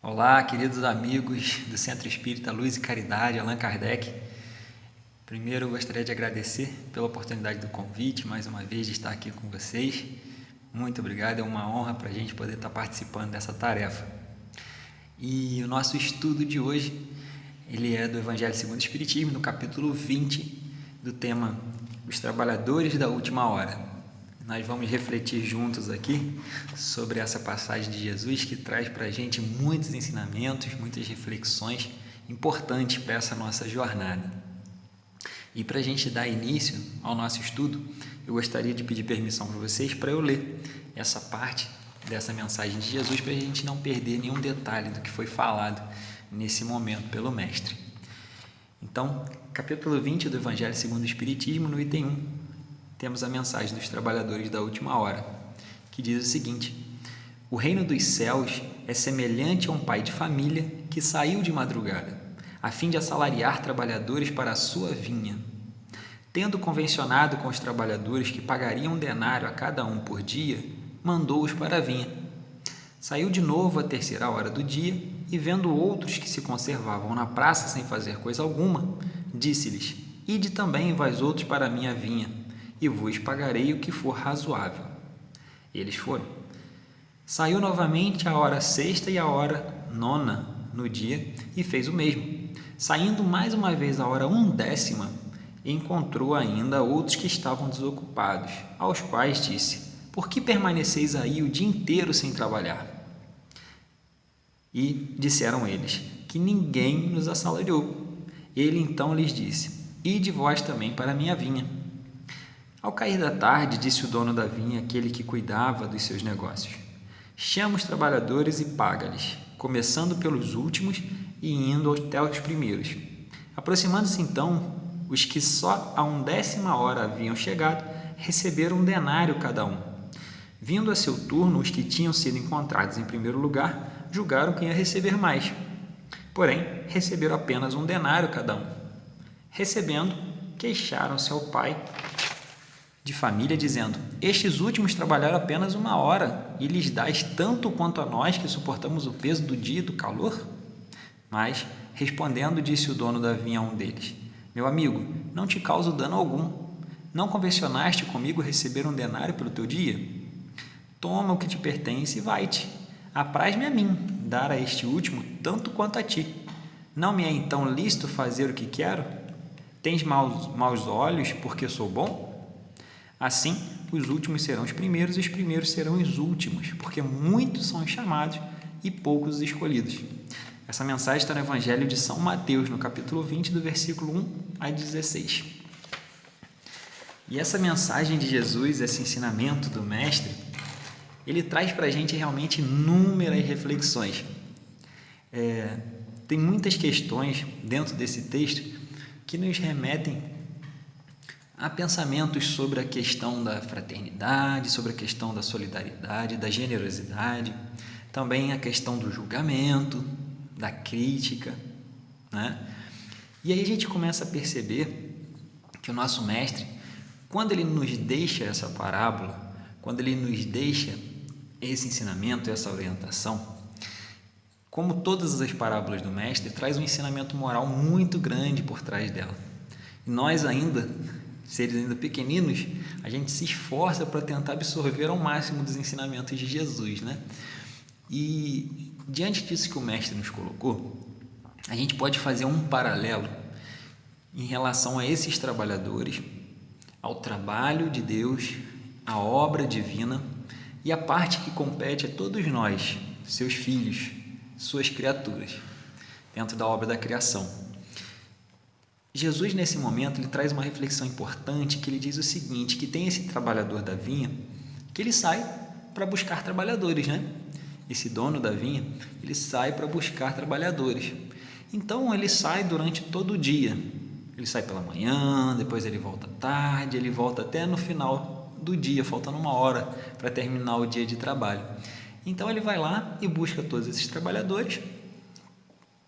Olá, queridos amigos do Centro Espírita Luz e Caridade, Allan Kardec. Primeiro, eu gostaria de agradecer pela oportunidade do convite, mais uma vez, de estar aqui com vocês. Muito obrigado, é uma honra para a gente poder estar participando dessa tarefa. E o nosso estudo de hoje, ele é do Evangelho segundo o Espiritismo, no capítulo 20, do tema Os Trabalhadores da Última Hora. Nós vamos refletir juntos aqui sobre essa passagem de Jesus que traz para a gente muitos ensinamentos, muitas reflexões importantes para essa nossa jornada. E para a gente dar início ao nosso estudo, eu gostaria de pedir permissão para vocês para eu ler essa parte dessa mensagem de Jesus para a gente não perder nenhum detalhe do que foi falado nesse momento pelo Mestre. Então, capítulo 20 do Evangelho segundo o Espiritismo, no item 1, temos a mensagem dos trabalhadores da última hora, que diz o seguinte: o reino dos céus é semelhante a um pai de família que saiu de madrugada, a fim de assalariar trabalhadores para a sua vinha. Tendo convencionado com os trabalhadores que pagariam um denário a cada um por dia, mandou-os para a vinha. Saiu de novo à terceira hora do dia e, vendo outros que se conservavam na praça sem fazer coisa alguma, disse-lhes: ide também vós outros para a minha vinha, e vos pagarei o que for razoável. Eles foram. Saiu novamente à hora sexta e à hora nona no dia e fez o mesmo. Saindo mais uma vez à hora 1/10, encontrou ainda outros que estavam desocupados, aos quais disse: por que permaneceis aí o dia inteiro sem trabalhar? E disseram eles: que ninguém nos assalariou. Ele então lhes disse: ide vós também para a minha vinha. Ao cair da tarde, disse o dono da vinha, aquele que cuidava dos seus negócios: chama os trabalhadores e paga-lhes, começando pelos últimos e indo até os primeiros. Aproximando-se então, os que só a 1/10 hora haviam chegado, receberam um denário cada um. Vindo a seu turno, os que tinham sido encontrados em primeiro lugar, julgaram que ia receber mais. Porém, receberam apenas um denário cada um. Recebendo, queixaram-se ao pai de família, dizendo: estes últimos trabalharam apenas 1 hora, e lhes dás tanto quanto a nós que suportamos o peso do dia e do calor? Mas, respondendo, disse o dono da vinha a um deles: meu amigo, não te causo dano algum. Não convencionaste comigo receber um denário pelo teu dia? Toma o que te pertence e vai-te. Apraz-me a mim dar a este último tanto quanto a ti. Não me é então lícito fazer o que quero? Tens maus olhos porque sou bom? Assim, os últimos serão os primeiros e os primeiros serão os últimos, porque muitos são os chamados e poucos os escolhidos. Essa mensagem está no Evangelho de São Mateus, no capítulo 20, do versículo 1 a 16. E essa mensagem de Jesus, esse ensinamento do Mestre, ele traz para a gente realmente inúmeras reflexões. Tem muitas questões dentro desse texto que nos remetem há pensamentos sobre a questão da fraternidade, sobre a questão da solidariedade, da generosidade, também a questão do julgamento, da crítica, né? E aí a gente começa a perceber que o nosso Mestre, quando ele nos deixa essa parábola, quando ele nos deixa esse ensinamento, essa orientação, como todas as parábolas do Mestre, traz um ensinamento moral muito grande por trás dela. E nós ainda, seres ainda pequeninos, a gente se esforça para tentar absorver ao máximo dos ensinamentos de Jesus, né? E diante disso que o Mestre nos colocou, a gente pode fazer um paralelo em relação a esses trabalhadores, ao trabalho de Deus, à obra divina e a parte que compete a todos nós, seus filhos, suas criaturas, dentro da obra da criação. Jesus, nesse momento, ele traz uma reflexão importante, que ele diz o seguinte, que tem esse trabalhador da vinha, que ele sai para buscar trabalhadores, né? Esse dono da vinha, ele sai para buscar trabalhadores. Então, ele sai durante todo o dia. Ele sai pela manhã, depois ele volta à tarde, ele volta até no final do dia, faltando 1 hora para terminar o dia de trabalho. Então, ele vai lá e busca todos esses trabalhadores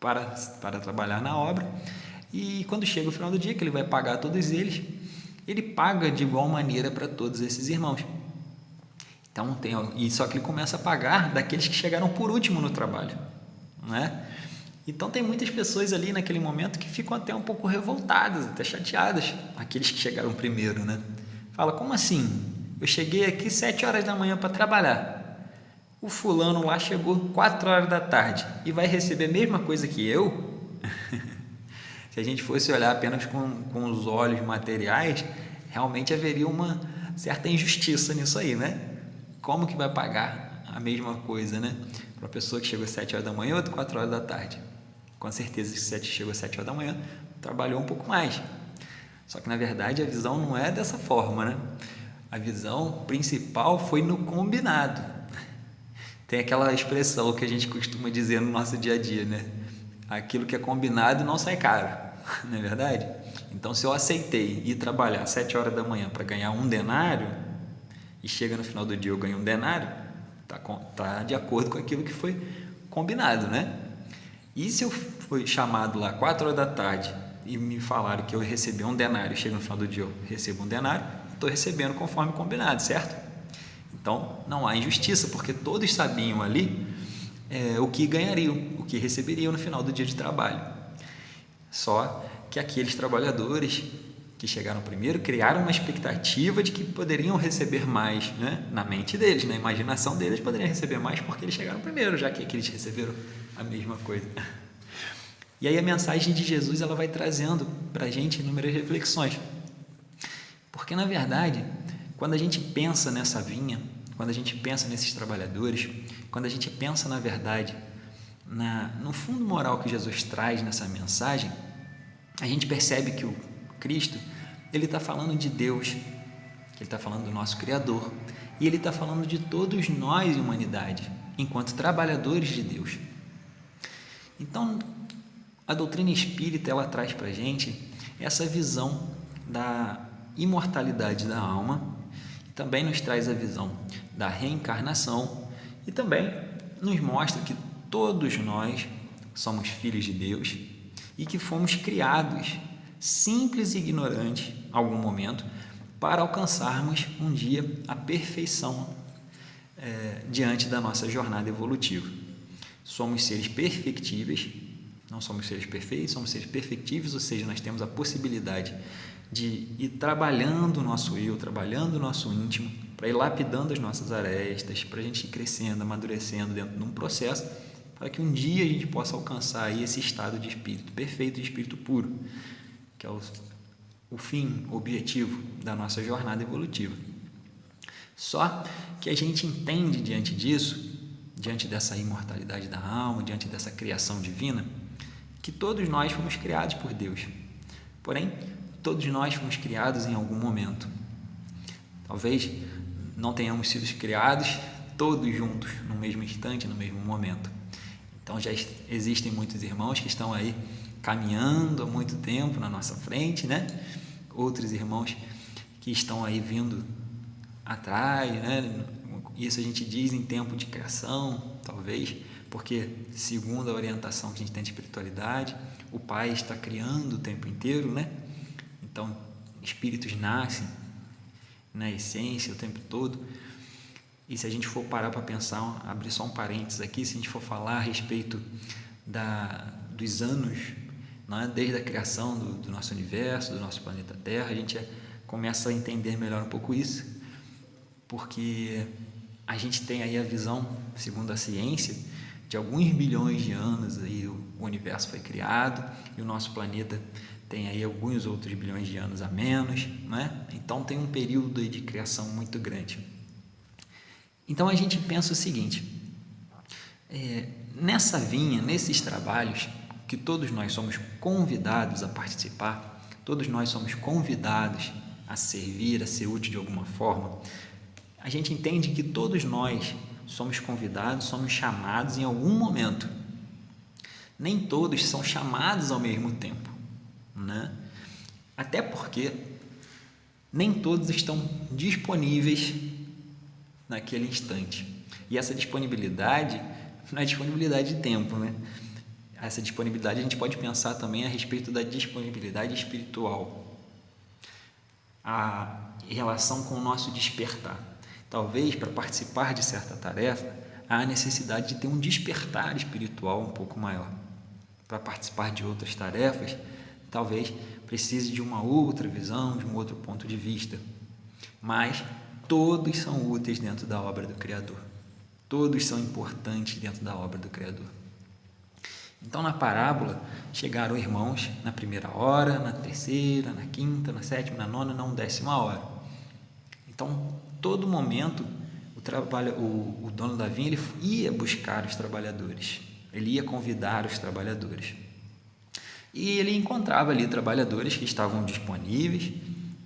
para trabalhar na obra. E quando chega o final do dia, que ele vai pagar todos eles, ele paga de igual maneira para todos esses irmãos. Então, só que ele começa a pagar daqueles que chegaram por último no trabalho. não é? Então tem muitas pessoas ali naquele momento que ficam até um pouco revoltadas, até chateadas, aqueles que chegaram primeiro, né? Fala, como assim? Eu cheguei aqui 7 horas da manhã para trabalhar. O fulano lá chegou 4 horas da tarde e vai receber a mesma coisa que eu? Se a gente fosse olhar apenas com os olhos materiais, realmente haveria uma certa injustiça nisso aí, né? Como que vai pagar a mesma coisa, né? Para a pessoa que chegou às 7 horas da manhã, outra 4 horas da tarde. Com certeza, se chegou às 7 horas da manhã, trabalhou um pouco mais. Só que, na verdade, a visão não é dessa forma, né? A visão principal foi no combinado. Tem aquela expressão que a gente costuma dizer no nosso dia a dia, né? Aquilo que é combinado não sai caro, não é verdade? Então, se eu aceitei ir trabalhar às 7 horas da manhã para ganhar 1 denário, e chega no final do dia eu ganho 1 denário, tá de acordo com aquilo que foi combinado, né? E se eu fui chamado lá 4 horas da tarde e me falaram que eu recebi 1 denário, chega no final do dia eu recebo 1 denário, estou recebendo conforme combinado, certo? Então, não há injustiça, porque todos sabiam ali o que ganhariam, o que receberiam no final do dia de trabalho. Só que aqueles trabalhadores que chegaram primeiro criaram uma expectativa de que poderiam receber mais, né? Na mente deles, na imaginação deles, poderiam receber mais porque eles chegaram primeiro, já que aqueles receberam a mesma coisa. E aí a mensagem de Jesus ela vai trazendo para a gente inúmeras reflexões. Porque, na verdade, quando a gente pensa nessa vinha, quando a gente pensa nesses trabalhadores, quando a gente pensa, na verdade, no fundo moral que Jesus traz nessa mensagem, a gente percebe que o Cristo, ele está falando de Deus, que ele está falando do nosso Criador, e ele está falando de todos nós, humanidade, enquanto trabalhadores de Deus. Então, a doutrina espírita, ela traz para a gente essa visão da imortalidade da alma, e também nos traz a visão da reencarnação, e também nos mostra que todos nós somos filhos de Deus e que fomos criados simples e ignorantes, em algum momento, para alcançarmos um dia a perfeição diante da nossa jornada evolutiva. Somos seres perfectíveis, não somos seres perfeitos, somos seres perfectíveis, ou seja, nós temos a possibilidade de ir trabalhando o nosso eu, trabalhando o nosso íntimo, para ir lapidando as nossas arestas, para a gente ir crescendo, amadurecendo dentro de um processo, para que um dia a gente possa alcançar aí esse estado de espírito perfeito, de espírito puro, que é o fim, o objetivo da nossa jornada evolutiva. Só que a gente entende diante disso, diante dessa imortalidade da alma, diante dessa criação divina, que todos nós fomos criados por Deus. Porém, todos nós fomos criados em algum momento. Talvez não tenhamos sido criados todos juntos, no mesmo instante, no mesmo momento. Então já existem muitos irmãos que estão aí caminhando há muito tempo na nossa frente, né? Outros irmãos que estão aí vindo atrás, né? Isso a gente diz em tempo de criação, talvez, porque segundo a orientação que a gente tem de espiritualidade, o Pai está criando o tempo inteiro, né? Então, espíritos nascem na essência o tempo todo. E se a gente for parar para pensar, abrir só um parênteses aqui, se a gente for falar a respeito dos anos, né, desde a criação do nosso universo, do nosso planeta Terra, a gente começa a entender melhor um pouco isso, porque a gente tem aí a visão, segundo a ciência, de alguns bilhões de anos aí o universo foi criado e o nosso planeta tem aí alguns outros bilhões de anos a menos, né? Então tem um período aí de criação muito grande. Então a gente pensa o seguinte, nessa vinha, nesses trabalhos que todos nós somos convidados a participar, todos nós somos convidados a servir, a ser útil de alguma forma, a gente entende que todos nós somos convidados, somos chamados em algum momento. Nem todos são chamados ao mesmo tempo, né? Até porque nem todos estão disponíveis naquele instante. E essa disponibilidade não é disponibilidade de tempo, né? Essa disponibilidade a gente pode pensar também a respeito da disponibilidade espiritual, a relação com o nosso despertar. Talvez para participar de certa tarefa há a necessidade de ter um despertar espiritual um pouco maior. Para participar de outras tarefas, talvez precise de uma outra visão, de um outro ponto de vista. Mas todos são úteis dentro da obra do Criador. Todos são importantes dentro da obra do Criador. Então, na parábola, chegaram irmãos na primeira hora, na terceira, na quinta, na sétima, na nona, na 10ª hora. Então, todo momento, o dono da vinha ele ia buscar os trabalhadores, ele ia convidar os trabalhadores. E ele encontrava ali trabalhadores que estavam disponíveis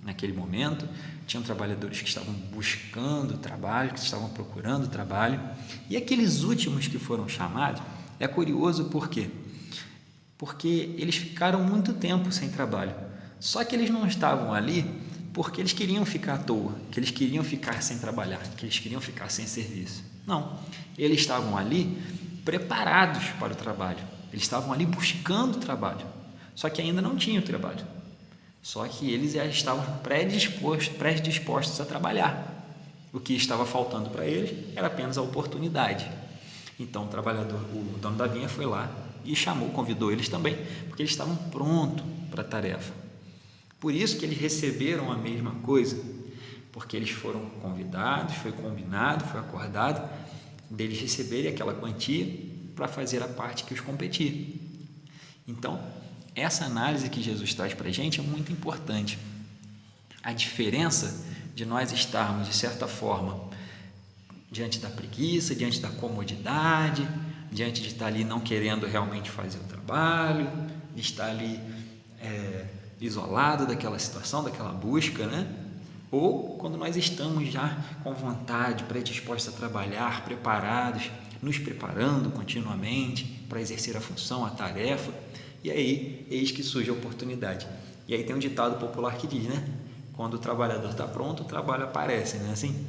naquele momento, tinham trabalhadores que estavam buscando trabalho, que estavam procurando trabalho, e aqueles últimos que foram chamados, é curioso por quê? Porque eles ficaram muito tempo sem trabalho, só que eles não estavam ali porque eles queriam ficar à toa, que eles queriam ficar sem trabalhar, que eles queriam ficar sem serviço. Não, eles estavam ali preparados para o trabalho, eles estavam ali buscando trabalho, só que ainda não tinham trabalho, só que eles já estavam predispostos a trabalhar. O que estava faltando para eles era apenas a oportunidade. Então o dono da vinha foi lá e convidou eles também, porque eles estavam prontos para a tarefa. Por isso que eles receberam a mesma coisa, porque eles foram convidados, foi combinado, foi acordado deles receberem aquela quantia para fazer a parte que os competia. Então, essa análise que Jesus traz para a gente é muito importante. A diferença de nós estarmos, de certa forma, diante da preguiça, diante da comodidade, diante de estar ali não querendo realmente fazer o trabalho, de estar ali isolado daquela situação, daquela busca, né? Ou quando nós estamos já com vontade, predispostos a trabalhar, preparados, nos preparando continuamente para exercer a função, a tarefa, e aí eis que surge a oportunidade. E aí tem um ditado popular que diz, né? Quando o trabalhador está pronto, o trabalho aparece, não é assim?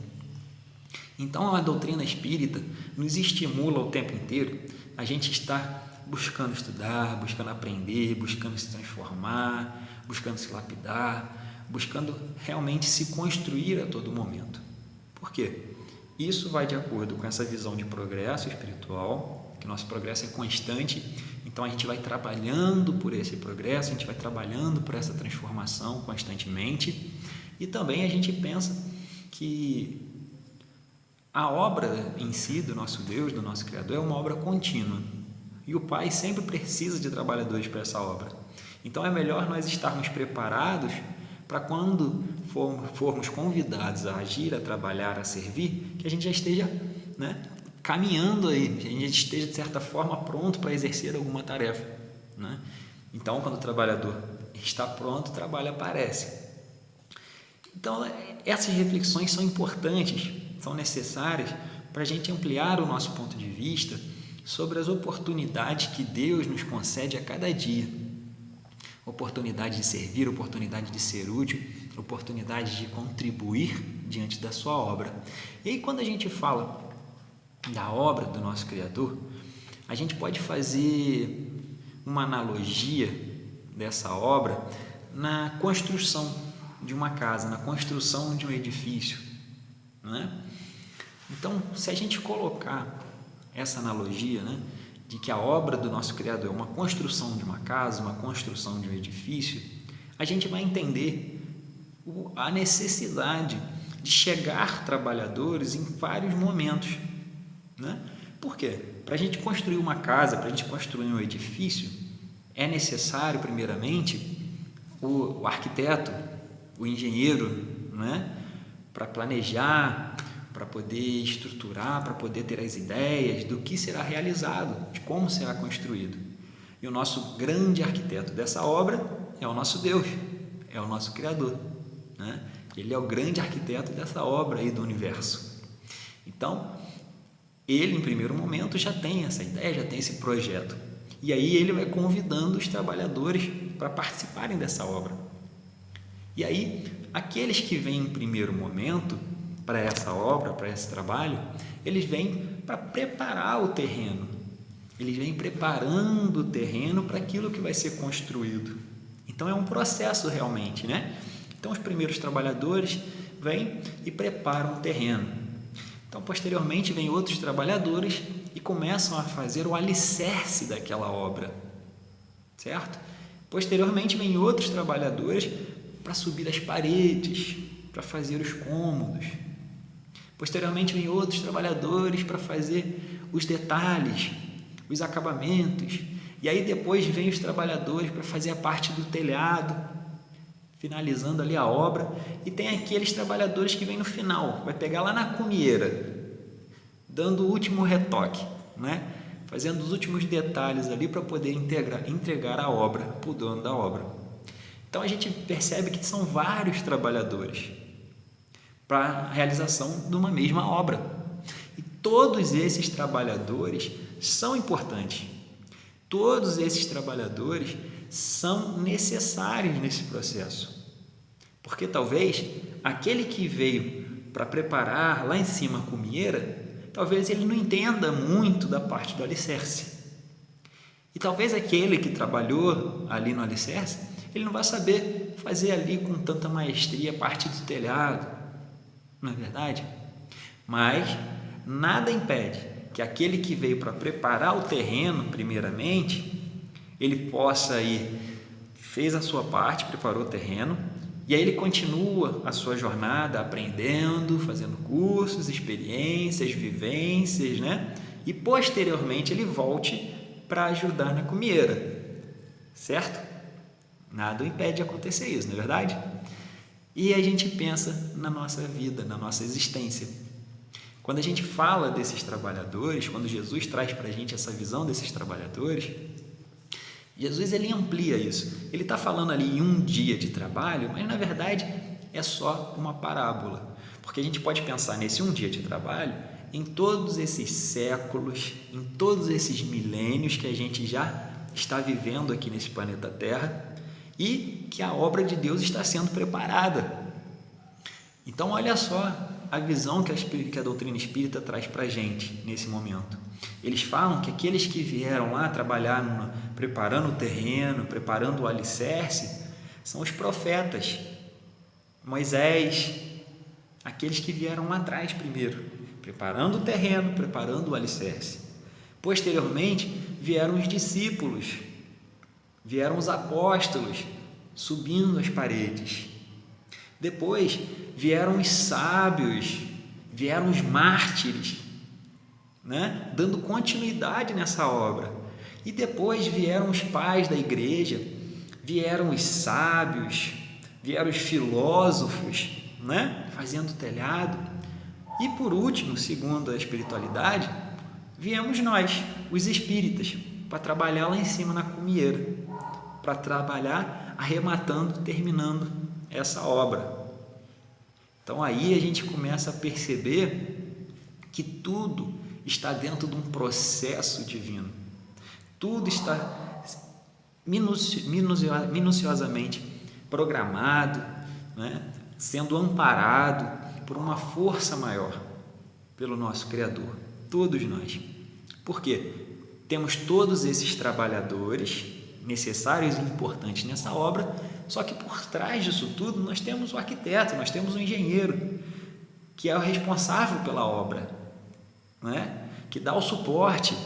Então, a doutrina espírita nos estimula o tempo inteiro a gente estar buscando estudar, buscando aprender, buscando se transformar, buscando se lapidar, buscando realmente se construir a todo momento. Por quê? Isso vai de acordo com essa visão de progresso espiritual, que nosso progresso é constante, então a gente vai trabalhando por esse progresso, a gente vai trabalhando por essa transformação constantemente, e também a gente pensa que a obra em si do nosso Deus, do nosso Criador, é uma obra contínua. E o Pai sempre precisa de trabalhadores para essa obra. Então é melhor nós estarmos preparados para quando formos convidados a agir, a trabalhar, a servir, que a gente já esteja, né, caminhando aí, que a gente esteja de certa forma pronto para exercer alguma tarefa, né? Então, quando o trabalhador está pronto, o trabalho aparece. Então, essas reflexões são importantes, são necessárias para a gente ampliar o nosso ponto de vista sobre as oportunidades que Deus nos concede a cada dia. Oportunidade de servir, oportunidade de ser útil, oportunidade de contribuir diante da sua obra. E aí, quando a gente fala da obra do nosso Criador, a gente pode fazer uma analogia dessa obra na construção de uma casa, na construção de um edifício, né? Então, se a gente colocar essa analogia, né, de que a obra do nosso Criador é uma construção de uma casa, uma construção de um edifício, a gente vai entender a necessidade de chegar trabalhadores em vários momentos, né? Por quê? Para a gente construir uma casa, para a gente construir um edifício, é necessário, primeiramente, o arquiteto, o engenheiro, né? Para planejar, para poder estruturar, para poder ter as ideias do que será realizado, de como será construído. E o nosso grande arquiteto dessa obra é o nosso Deus, é o nosso Criador, né? Ele é o grande arquiteto dessa obra aí do universo. Então, ele, em primeiro momento, já tem essa ideia, já tem esse projeto. E aí ele vai convidando os trabalhadores para participarem dessa obra. E aí, aqueles que vêm em primeiro momento para essa obra, para esse trabalho, eles vêm para preparar o terreno. Eles vêm preparando o terreno para aquilo que vai ser construído. Então, é um processo realmente, né? Então, os primeiros trabalhadores vêm e preparam o terreno. Então, posteriormente, vêm outros trabalhadores e começam a fazer o alicerce daquela obra, certo? Posteriormente, vêm outros trabalhadores para subir as paredes, para fazer os cômodos. Posteriormente, vêm outros trabalhadores para fazer os detalhes, os acabamentos. E aí depois vêm os trabalhadores para fazer a parte do telhado, finalizando ali a obra. E tem aqueles trabalhadores que vêm no final, vai pegar lá na cumieira, dando o último retoque, né? Fazendo os últimos detalhes ali para poder entregar a obra para o dono da obra. Então a gente percebe que são vários trabalhadores para a realização de uma mesma obra. E todos esses trabalhadores são importantes. Todos esses trabalhadores são necessários nesse processo. Porque talvez aquele que veio para preparar lá em cima a cumieira, talvez ele não entenda muito da parte do alicerce. E talvez aquele que trabalhou ali no alicerce, ele não vai saber fazer ali com tanta maestria a parte do telhado, não é verdade? Mas nada impede que aquele que veio para preparar o terreno, primeiramente, ele possa ir, fez a sua parte, preparou o terreno, e aí ele continua a sua jornada aprendendo, fazendo cursos, experiências, vivências, né? E posteriormente ele volte para ajudar na cumieira, certo? Nada o impede de acontecer isso, não é verdade? E a gente pensa na nossa vida, na nossa existência. Quando a gente fala desses trabalhadores, quando Jesus traz para a gente essa visão desses trabalhadores, Jesus ele amplia isso. Ele está falando ali em um dia de trabalho, mas na verdade é só uma parábola. Porque a gente pode pensar nesse um dia de trabalho em todos esses séculos, em todos esses milênios que a gente já está vivendo aqui nesse planeta Terra e que a obra de Deus está sendo preparada. Então olha só a visão que a doutrina espírita traz para a gente nesse momento. Eles falam que aqueles que vieram lá trabalhar preparando o terreno, preparando o alicerce, são os profetas, Moisés, aqueles que vieram lá atrás primeiro, preparando o terreno, preparando o alicerce. Posteriormente, vieram os discípulos, vieram os apóstolos, subindo as paredes. Depois, vieram os sábios, vieram os mártires, né? Dando continuidade nessa obra. E depois vieram os pais da igreja, vieram os sábios, vieram os filósofos, né? Fazendo telhado. E por último, segundo a espiritualidade, viemos nós, os espíritas, para trabalhar lá em cima na cumieira, para trabalhar arrematando, terminando essa obra. Então aí a gente começa a perceber que tudo está dentro de um processo divino. Tudo está minuciosamente programado, né? Sendo amparado por uma força maior, pelo nosso Criador, todos nós. Por quê? Temos todos esses trabalhadores necessários e importantes nessa obra, só que por trás disso tudo nós temos o arquiteto, nós temos o engenheiro, que é o responsável pela obra, né? Que dá o suporte,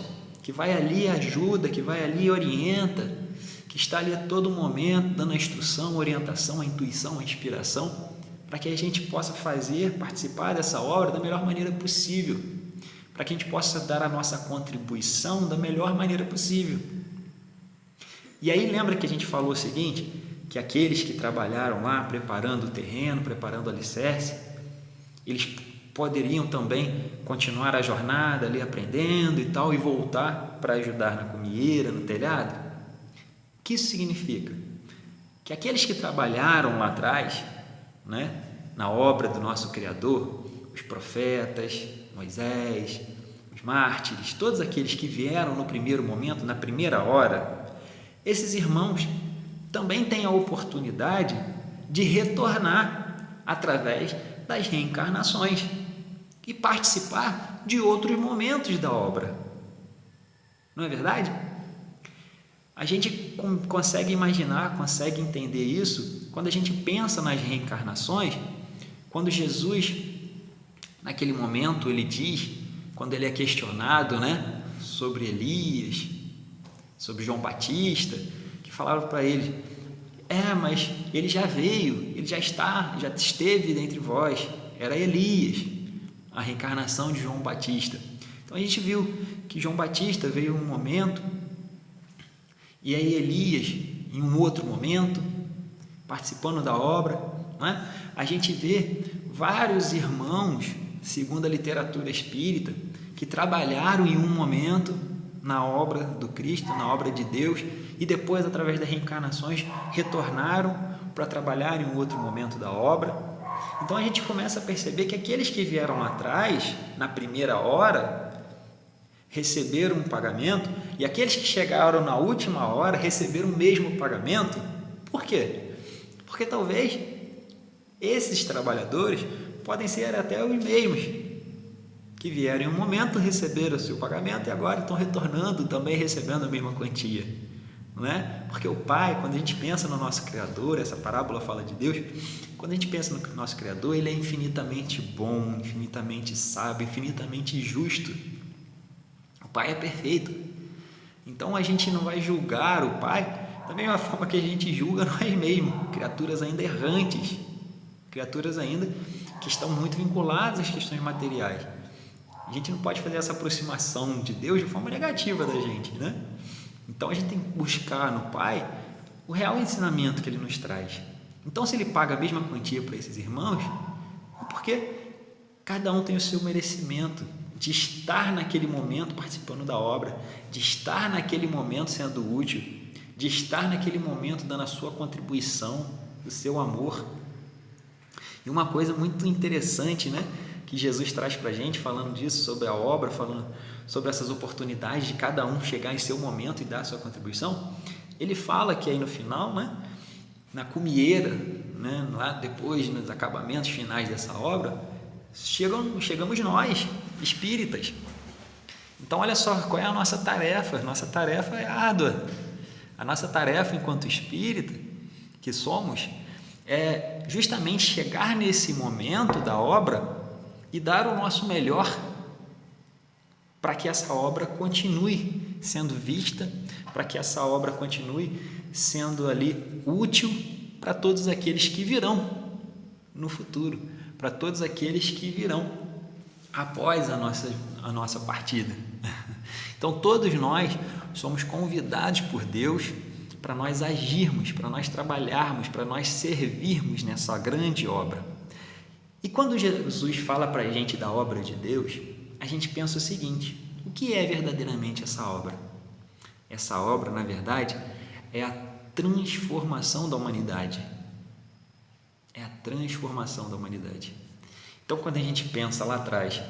que vai ali e ajuda, que vai ali e orienta, que está ali a todo momento dando a instrução, a orientação, a intuição, a inspiração, para que a gente possa participar dessa obra da melhor maneira possível, para que a gente possa dar a nossa contribuição da melhor maneira possível. E aí lembra que a gente falou o seguinte, que aqueles que trabalharam lá preparando o terreno, preparando o alicerce, eles poderiam também continuar a jornada ali aprendendo e tal, e voltar para ajudar na cumieira, no telhado? O que isso significa? Que aqueles que trabalharam lá atrás, né, na obra do nosso Criador, os profetas, Moisés, os mártires, todos aqueles que vieram no primeiro momento, na primeira hora, esses irmãos também têm a oportunidade de retornar através das reencarnações e participar de outros momentos da obra. Não é verdade? A gente consegue imaginar, consegue entender isso quando a gente pensa nas reencarnações, quando Jesus, naquele momento ele diz, quando ele é questionado, né, sobre Elias, sobre João Batista, que falaram para ele: mas ele já veio, ele já esteve dentre vós, era Elias, a reencarnação de João Batista. Então a gente viu que João Batista veio em um momento, e aí Elias em um outro momento, participando da obra, né? A gente vê vários irmãos, segundo a literatura espírita, que trabalharam em um momento na obra do Cristo, na obra de Deus, e depois, através das reencarnações, retornaram para trabalhar em um outro momento da obra. Então a gente começa a perceber que aqueles que vieram lá atrás, na primeira hora, receberam um pagamento, e aqueles que chegaram na última hora receberam o mesmo pagamento. Por quê? Porque talvez esses trabalhadores podem ser até os mesmos que vieram em um momento, receberam o seu pagamento e agora estão retornando também recebendo a mesma quantia, não é? Porque o Pai, quando a gente pensa no nosso Criador, essa parábola fala de Deus, quando a gente pensa no nosso Criador, Ele é infinitamente bom, infinitamente sábio, infinitamente justo. O Pai é perfeito. Então a gente não vai julgar o Pai da mesma forma que a gente julga nós mesmos, criaturas ainda errantes, criaturas ainda que estão muito vinculadas às questões materiais. A gente não pode fazer essa aproximação de Deus de forma negativa da gente, né? Então a gente tem que buscar no Pai o real ensinamento que Ele nos traz. Então, se Ele paga a mesma quantia para esses irmãos, é porque cada um tem o seu merecimento de estar naquele momento participando da obra, de estar naquele momento sendo útil, de estar naquele momento dando a sua contribuição, o seu amor. E uma coisa muito interessante, né, que Jesus traz para a gente, falando disso, sobre a obra, falando sobre essas oportunidades de cada um chegar em seu momento e dar a sua contribuição, ele fala que aí no final, né, na cumieira, né, lá depois, nos acabamentos finais dessa obra, chegamos nós, espíritas. Então olha só, qual é a nossa tarefa? Nossa tarefa é árdua. A nossa tarefa enquanto espírita que somos é justamente chegar nesse momento da obra e dar o nosso melhor para que essa obra continue sendo vista, para que essa obra continue sendo ali útil para todos aqueles que virão no futuro, para todos aqueles que virão após a nossa partida. Então todos nós somos convidados por Deus para nós agirmos, para nós trabalharmos, para nós servirmos nessa grande obra. E quando Jesus fala para a gente da obra de Deus, a gente pensa o seguinte: o que é verdadeiramente essa obra? Essa obra, na verdade, é a transformação da humanidade. É a transformação da humanidade. Então, quando a gente pensa lá atrás,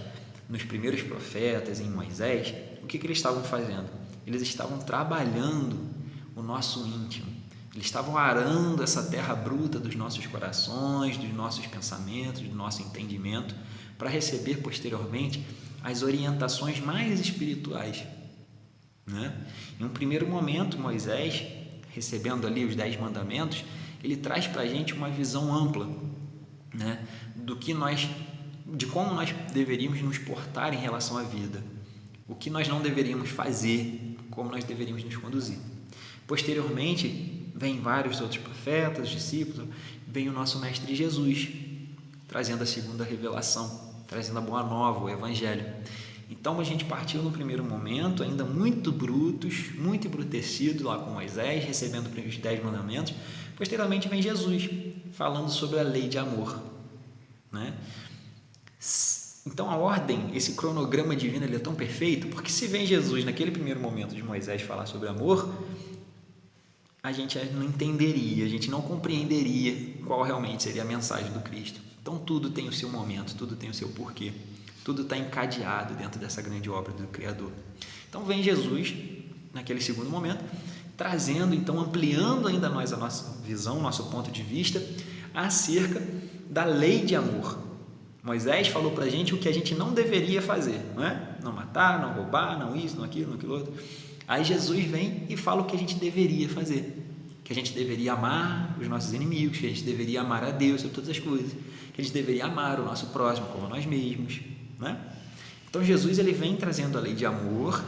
nos primeiros profetas, em Moisés, o que eles estavam fazendo? Eles estavam trabalhando o nosso íntimo. Eles estavam arando essa terra bruta dos nossos corações, dos nossos pensamentos, do nosso entendimento, para receber posteriormente as orientações mais espirituais, né? Em um primeiro momento, Moisés, recebendo ali os 10 mandamentos, ele traz para a gente uma visão ampla, né, de como nós deveríamos nos portar em relação à vida, o que nós não deveríamos fazer, como nós deveríamos nos conduzir. Posteriormente, vem vários outros profetas, discípulos, vem o nosso Mestre Jesus, trazendo a segunda revelação, trazendo a boa nova, o Evangelho. Então, a gente partiu no primeiro momento, ainda muito brutos, muito embrutecidos lá com Moisés, recebendo os 10 mandamentos. Posteriormente, vem Jesus, falando sobre a lei de amor, né? Então, a ordem, esse cronograma divino, ele é tão perfeito, porque se vem Jesus naquele primeiro momento de Moisés falar sobre amor, a gente não entenderia, a gente não compreenderia qual realmente seria a mensagem do Cristo. Então, tudo tem o seu momento, tudo tem o seu porquê, tudo está encadeado dentro dessa grande obra do Criador. Então, vem Jesus, naquele segundo momento, trazendo, então, ampliando ainda mais a nossa visão, nosso ponto de vista, acerca da lei de amor. Moisés falou para a gente o que a gente não deveria fazer, não é? Não matar, não roubar, não isso, não aquilo, não aquilo outro. Aí Jesus vem e fala o que a gente deveria fazer. que a gente deveria amar os nossos inimigos, que a gente deveria amar a Deus sobre todas as coisas, que a gente deveria amar o nosso próximo como nós mesmos, né? Então Jesus ele vem trazendo a lei de amor,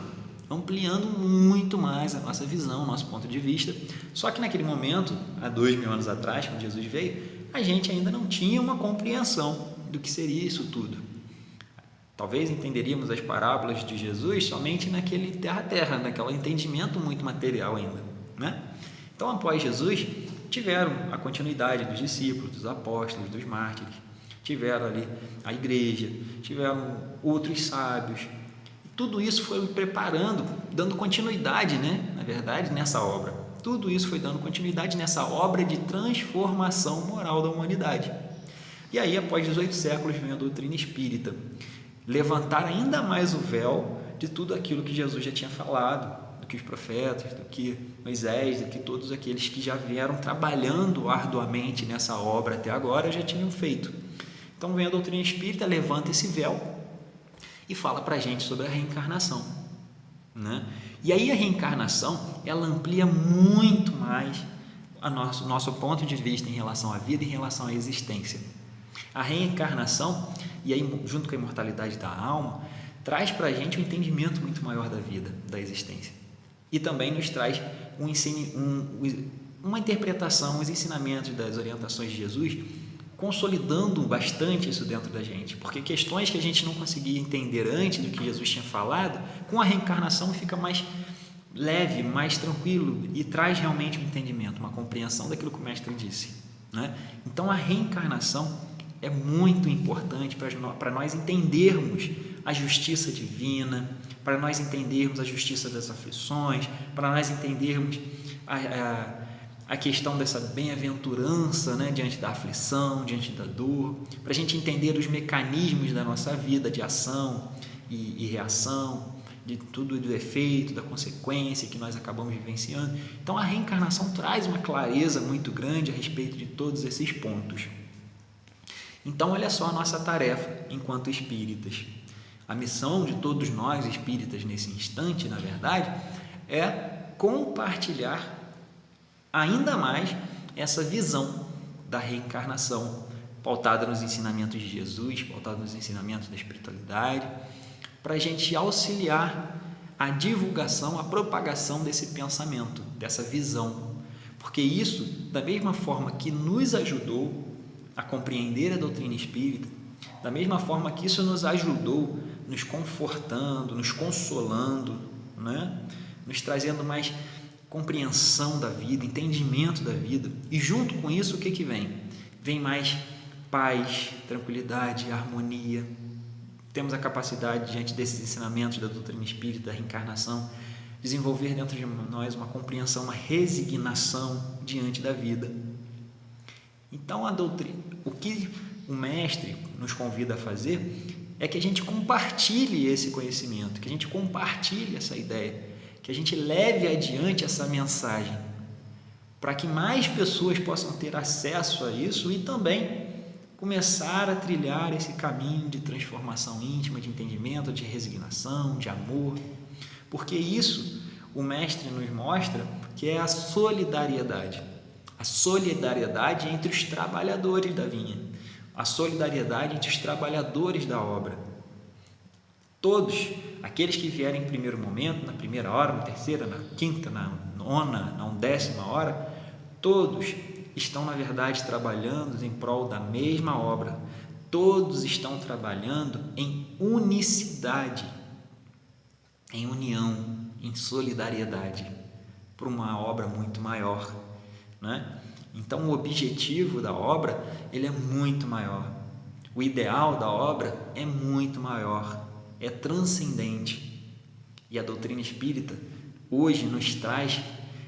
ampliando muito mais a nossa visão, o nosso ponto de vista. Só que naquele momento, há 2000 anos atrás, quando Jesus veio, a gente ainda não tinha uma compreensão do que seria isso tudo. Talvez entenderíamos as parábolas de Jesus somente naquele terra-terra, naquele entendimento muito material ainda, né? Então, após Jesus, tiveram a continuidade dos discípulos, dos apóstolos, dos mártires, tiveram ali a igreja, tiveram outros sábios. Tudo isso foi preparando, dando continuidade, né? Na verdade, nessa obra. Tudo isso foi dando continuidade nessa obra de transformação moral da humanidade. E aí, após 18 séculos, vem a doutrina espírita, levantar ainda mais o véu de tudo aquilo que Jesus já tinha falado, do que os profetas, do que Moisés, do que todos aqueles que já vieram trabalhando arduamente nessa obra até agora já tinham feito. Então vem a doutrina espírita, levanta esse véu e fala para a gente sobre a reencarnação, né? E aí a reencarnação, ela amplia muito mais o nosso ponto de vista em relação à vida, em relação à existência. A reencarnação, e aí junto com a imortalidade da alma, traz para a gente um entendimento muito maior da vida, da existência. E também nos traz uma interpretação, os ensinamentos das orientações de Jesus, consolidando bastante isso dentro da gente, porque questões que a gente não conseguia entender antes do que Jesus tinha falado, com a reencarnação fica mais leve, mais tranquilo e traz realmente um entendimento, uma compreensão daquilo que o mestre disse, né? Então a reencarnação é muito importante para nós entendermos a justiça divina, para nós entendermos a justiça das aflições, para nós entendermos a questão dessa bem-aventurança, né, diante da aflição, diante da dor, para a gente entender os mecanismos da nossa vida de ação e reação, de tudo do efeito, da consequência que nós acabamos vivenciando. Então a reencarnação traz uma clareza muito grande a respeito de todos esses pontos. Então olha só a nossa tarefa enquanto espíritas. A missão de todos nós espíritas nesse instante, na verdade, é compartilhar ainda mais essa visão da reencarnação, pautada nos ensinamentos de Jesus, pautada nos ensinamentos da espiritualidade, para a gente auxiliar a divulgação, a propagação desse pensamento, dessa visão, porque isso, da mesma forma que nos ajudou a compreender a doutrina espírita, da mesma forma que isso nos ajudou, nos confortando, nos consolando, né? Nos trazendo mais compreensão da vida, entendimento da vida, e junto com isso o que vem? Vem mais paz, tranquilidade, harmonia. Temos a capacidade, diante desses ensinamentos da doutrina espírita, da reencarnação, desenvolver dentro de nós uma compreensão, uma resignação diante da vida. Então a doutrina, o que o mestre nos convida a fazer é que a gente compartilhe esse conhecimento, que a gente compartilhe essa ideia, que a gente leve adiante essa mensagem, para que mais pessoas possam ter acesso a isso e também começar a trilhar esse caminho de transformação íntima, de entendimento, de resignação, de amor, porque isso o mestre nos mostra que é a solidariedade entre os trabalhadores da vinha, a solidariedade entre os trabalhadores da obra. Todos, aqueles que vierem em primeiro momento, na primeira hora, na terceira, na quinta, na nona, na 10ª hora, todos estão, na verdade, trabalhando em prol da mesma obra. Todos estão trabalhando em unicidade, em união, em solidariedade, para uma obra muito maior, né? Então, o objetivo da obra ele é muito maior. O ideal da obra é muito maior, é transcendente. E a doutrina espírita hoje nos traz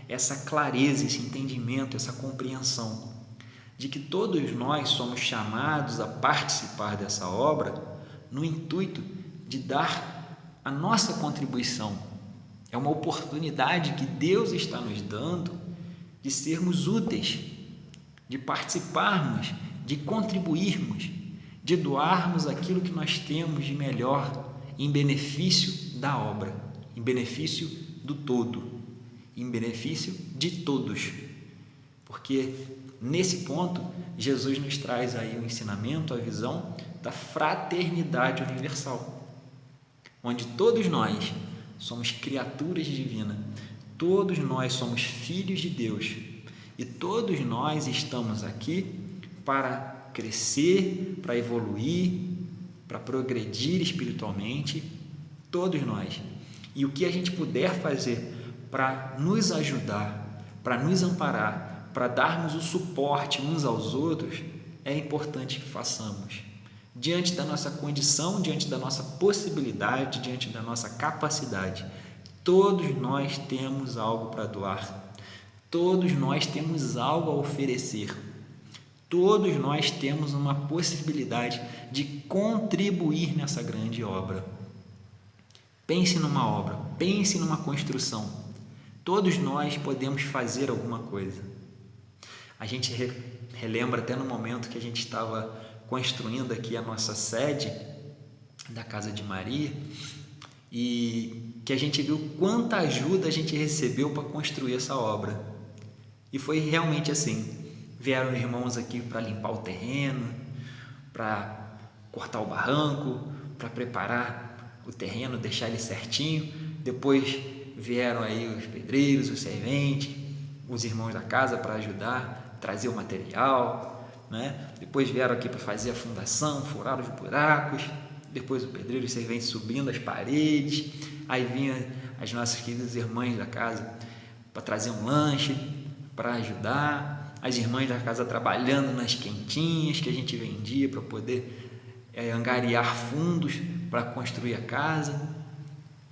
essa clareza, esse entendimento, essa compreensão de que todos nós somos chamados a participar dessa obra no intuito de dar a nossa contribuição. É uma oportunidade que Deus está nos dando de sermos úteis, de participarmos, de contribuirmos, de doarmos aquilo que nós temos de melhor em benefício da obra, em benefício do todo, em benefício de todos. porque nesse ponto Jesus nos traz aí o ensinamento, a visão da fraternidade universal, onde todos nós somos criaturas divinas, todos nós somos filhos de Deus e todos nós estamos aqui para crescer, para evoluir, para progredir espiritualmente, todos nós. E o que a gente puder fazer para nos ajudar, para nos amparar, para darmos o suporte uns aos outros, é importante que façamos. Diante da nossa condição, diante da nossa possibilidade, diante da nossa capacidade, todos nós temos algo para doar, todos nós temos algo a oferecer, todos nós temos uma possibilidade de contribuir nessa grande obra. Pense numa obra, pense numa construção. Todos nós podemos fazer alguma coisa. A gente relembra até no momento que a gente estava construindo aqui a nossa sede da Casa de Maria e que a gente viu quanta ajuda a gente recebeu para construir essa obra. E foi realmente assim. Vieram irmãos aqui para limpar o terreno, para cortar o barranco, para preparar o terreno, deixar ele certinho. Depois vieram aí os pedreiros, os serventes, os irmãos da casa para ajudar, trazer o material, né? Depois vieram aqui para fazer a fundação, furar os buracos. Depois o pedreiro e os serventes subindo as paredes. Aí vinham as nossas queridas irmãs da casa para trazer um lanche, para ajudar. As irmãs da casa trabalhando nas quentinhas que a gente vendia para poder angariar fundos para construir a casa,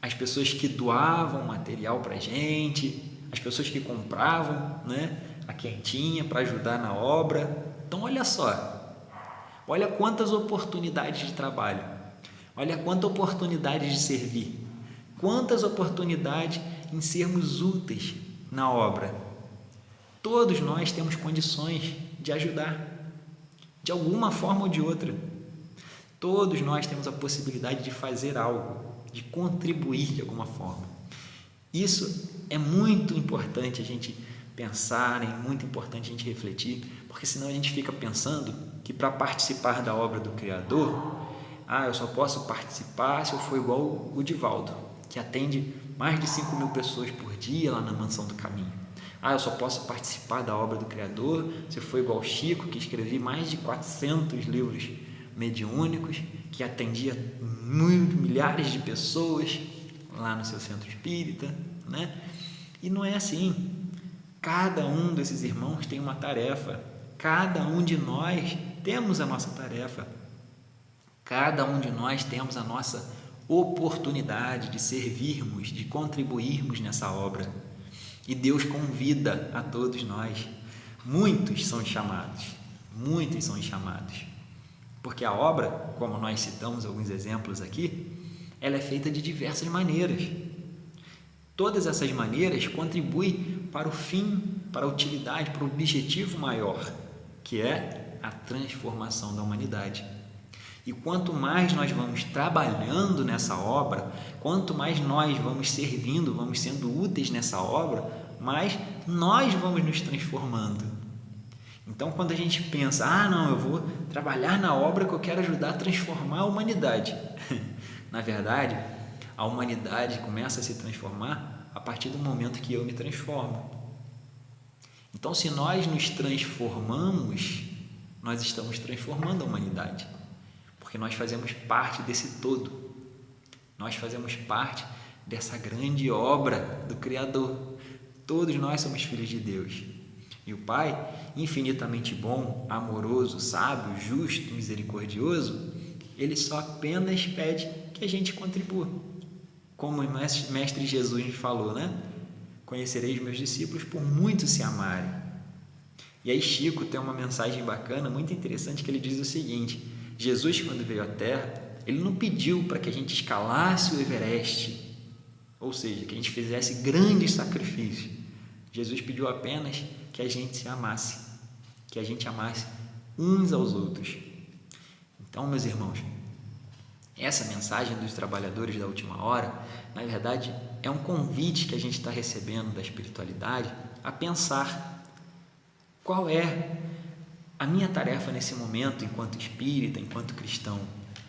as pessoas que doavam material para a gente, as pessoas que compravam, né, a quentinha para ajudar na obra. Então olha só, olha quantas oportunidades de trabalho, olha quanta oportunidade de servir, quantas oportunidades em sermos úteis na obra. Todos nós temos condições de ajudar, de alguma forma ou de outra. Todos nós temos a possibilidade de fazer algo, de contribuir de alguma forma. Isso é muito importante a gente pensar, é muito importante a gente refletir, porque senão a gente fica pensando que para participar da obra do Criador, eu só posso participar se eu for igual o Divaldo, que atende mais de 5.000 pessoas por dia lá na Mansão do Caminho. Eu só posso participar da obra do Criador se eu for igual Chico, que escrevi mais de 400 livros mediúnicos, que atendia milhares de pessoas lá no seu centro espírita, né? E não é assim. Cada um desses irmãos tem uma tarefa. Cada um de nós temos a nossa tarefa. Cada um de nós temos a nossa oportunidade de servirmos, de contribuirmos nessa obra. E Deus convida a todos nós. Muitos são chamados, porque a obra, como nós citamos alguns exemplos aqui, ela é feita de diversas maneiras. Todas essas maneiras contribuem para o fim, para a utilidade, para o objetivo maior, que é a transformação da humanidade. E quanto mais nós vamos trabalhando nessa obra, quanto mais nós vamos servindo, vamos sendo úteis nessa obra, mais nós vamos nos transformando. Então, quando a gente pensa, eu vou trabalhar na obra que eu quero ajudar a transformar a humanidade. Na verdade, a humanidade começa a se transformar a partir do momento que eu me transformo. Então, se nós nos transformamos, nós estamos transformando a humanidade. Porque nós fazemos parte desse todo, nós fazemos parte dessa grande obra do Criador. Todos nós somos filhos de Deus. E o Pai, infinitamente bom, amoroso, sábio, justo, misericordioso, Ele só apenas pede que a gente contribua. Como o Mestre Jesus nos falou, né? Conhecereis meus discípulos por muito se amarem. E aí Chico tem uma mensagem bacana, muito interessante, que ele diz o seguinte: Jesus, quando veio à Terra, Ele não pediu para que a gente escalasse o Everest, ou seja, que a gente fizesse grandes sacrifícios. Jesus pediu apenas que a gente se amasse, que a gente amasse uns aos outros. Então, meus irmãos, essa mensagem dos trabalhadores da última hora, na verdade, é um convite que a gente está recebendo da espiritualidade a pensar Qual é a minha tarefa nesse momento, enquanto espírita, enquanto cristão?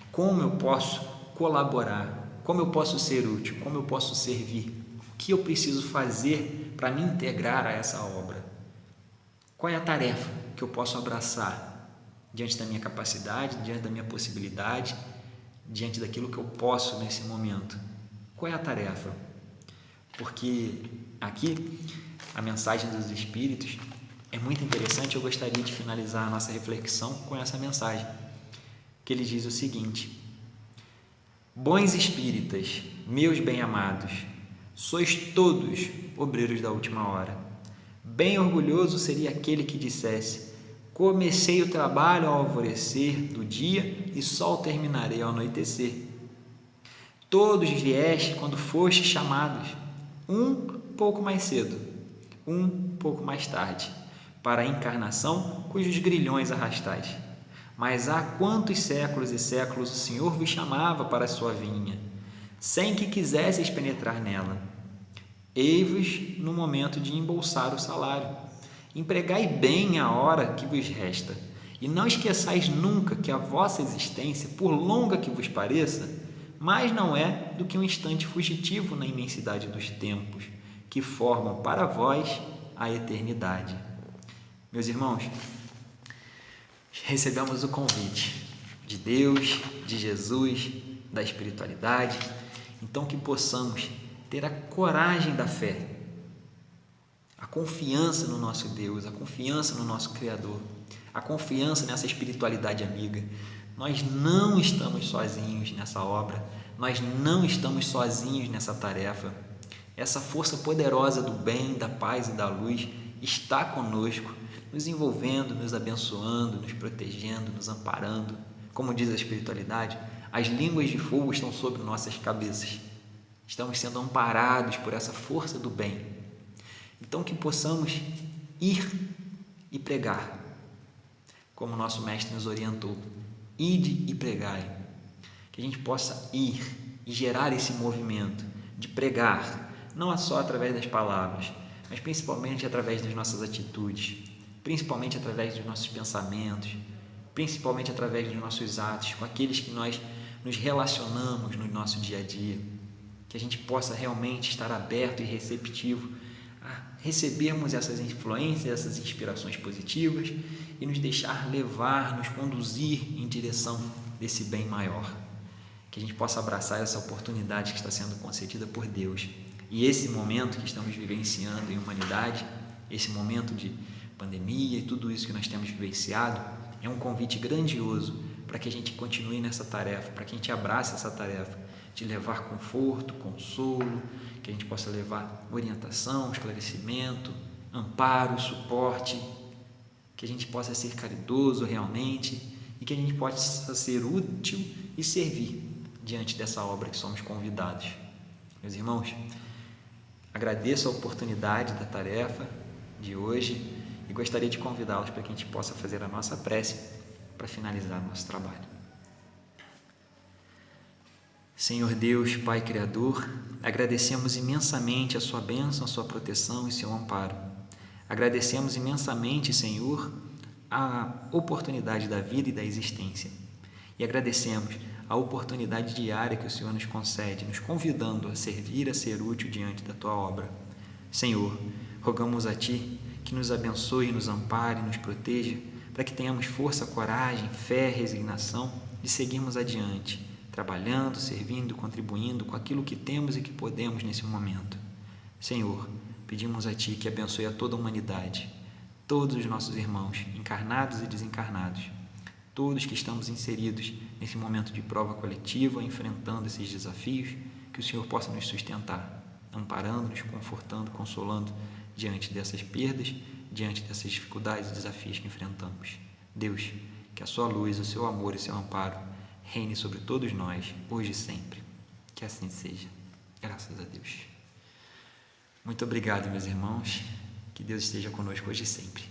Como eu posso colaborar? Como eu posso ser útil? Como eu posso servir? O que eu preciso fazer para me integrar a essa obra? Qual é a tarefa que eu posso abraçar diante da minha capacidade, diante da minha possibilidade, diante daquilo que eu posso nesse momento? Qual é a tarefa? Porque aqui a mensagem dos Espíritos é muito interessante. Eu gostaria de finalizar a nossa reflexão com essa mensagem, que ele diz o seguinte: bons espíritas, meus bem-amados, sois todos obreiros da última hora. Bem orgulhoso seria aquele que dissesse: comecei o trabalho ao alvorecer do dia e só o terminarei ao anoitecer. Todos vieste quando foste chamados, um pouco mais cedo, um pouco mais tarde, para a encarnação cujos grilhões arrastais. Mas há quantos séculos e séculos o Senhor vos chamava para a sua vinha, sem que quisesseis penetrar nela. Ei-vos no momento de embolsar o salário. Empregai bem a hora que vos resta, e não esqueçais nunca que a vossa existência, por longa que vos pareça, mais não é do que um instante fugitivo na imensidade dos tempos, que formam para vós a eternidade. Meus irmãos, recebemos o convite de Deus, de Jesus, da espiritualidade, então que possamos ter a coragem da fé, a confiança no nosso Deus, a confiança no nosso Criador, a confiança nessa espiritualidade amiga. Nós não estamos sozinhos nessa obra, nós não estamos sozinhos nessa tarefa. Essa força poderosa do bem, da paz e da luz está conosco, nos envolvendo, nos abençoando, nos protegendo, nos amparando. Como diz a espiritualidade, as línguas de fogo estão sobre nossas cabeças. Estamos sendo amparados por essa força do bem. Então que possamos ir e pregar, como nosso mestre nos orientou: ide e pregai. Que a gente possa ir e gerar esse movimento de pregar, não só através das palavras, mas principalmente através das nossas atitudes, principalmente através dos nossos pensamentos, principalmente através dos nossos atos, com aqueles que nós nos relacionamos no nosso dia a dia. Que a gente possa realmente estar aberto e receptivo a recebermos essas influências, essas inspirações positivas e nos deixar levar, nos conduzir em direção desse bem maior. Que a gente possa abraçar essa oportunidade que está sendo concedida por Deus. E esse momento que estamos vivenciando em humanidade, esse momento de pandemia e tudo isso que nós temos vivenciado, é um convite grandioso para que a gente continue nessa tarefa, para que a gente abrace essa tarefa de levar conforto, consolo, que a gente possa levar orientação, esclarecimento, amparo, suporte, que a gente possa ser caridoso realmente e que a gente possa ser útil e servir diante dessa obra que somos convidados. Meus irmãos, agradeço a oportunidade da tarefa de hoje e gostaria de convidá-los para que a gente possa fazer a nossa prece para finalizar nosso trabalho. Senhor Deus, Pai Criador, agradecemos imensamente a sua bênção, a sua proteção e seu amparo. Agradecemos imensamente, Senhor, a oportunidade da vida e da existência. E agradecemos a oportunidade diária que o Senhor nos concede, nos convidando a servir, a ser útil diante da Tua obra. Senhor, rogamos a Ti que nos abençoe, nos ampare, nos proteja, para que tenhamos força, coragem, fé, resignação de seguirmos adiante, trabalhando, servindo, contribuindo com aquilo que temos e que podemos nesse momento. Senhor, pedimos a Ti que abençoe a toda a humanidade, todos os nossos irmãos, encarnados e desencarnados, todos que estamos inseridos nesse momento de prova coletiva, enfrentando esses desafios, que o Senhor possa nos sustentar, amparando, nos confortando, consolando diante dessas perdas, diante dessas dificuldades e desafios que enfrentamos. Deus, que a sua luz, o seu amor e o seu amparo reine sobre todos nós, hoje e sempre. Que assim seja. Graças a Deus. Muito obrigado, meus irmãos. Que Deus esteja conosco hoje e sempre.